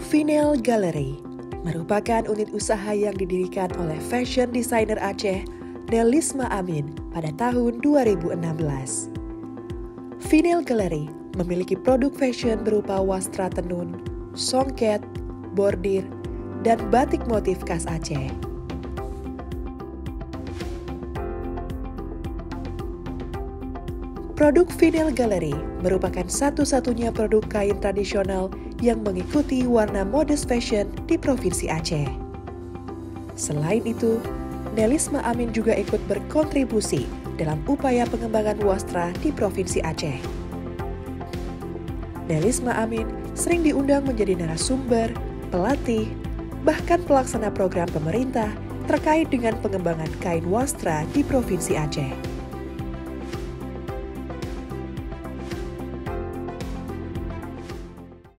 Vinyl Gallery merupakan unit usaha yang didirikan oleh fashion designer Aceh, Nelisma Amin, pada tahun 2016. Vinyl Gallery memiliki produk fashion berupa wastra tenun, songket, bordir, dan batik motif khas Aceh. Produk Vinyl Gallery merupakan satu-satunya produk kain tradisional yang mengikuti warna modus fashion di Provinsi Aceh. Selain itu, Nelisma Amin juga ikut berkontribusi dalam upaya pengembangan wastra di Provinsi Aceh. Nelisma Amin sering diundang menjadi narasumber, pelatih, bahkan pelaksana program pemerintah terkait dengan pengembangan kain wastra di Provinsi Aceh.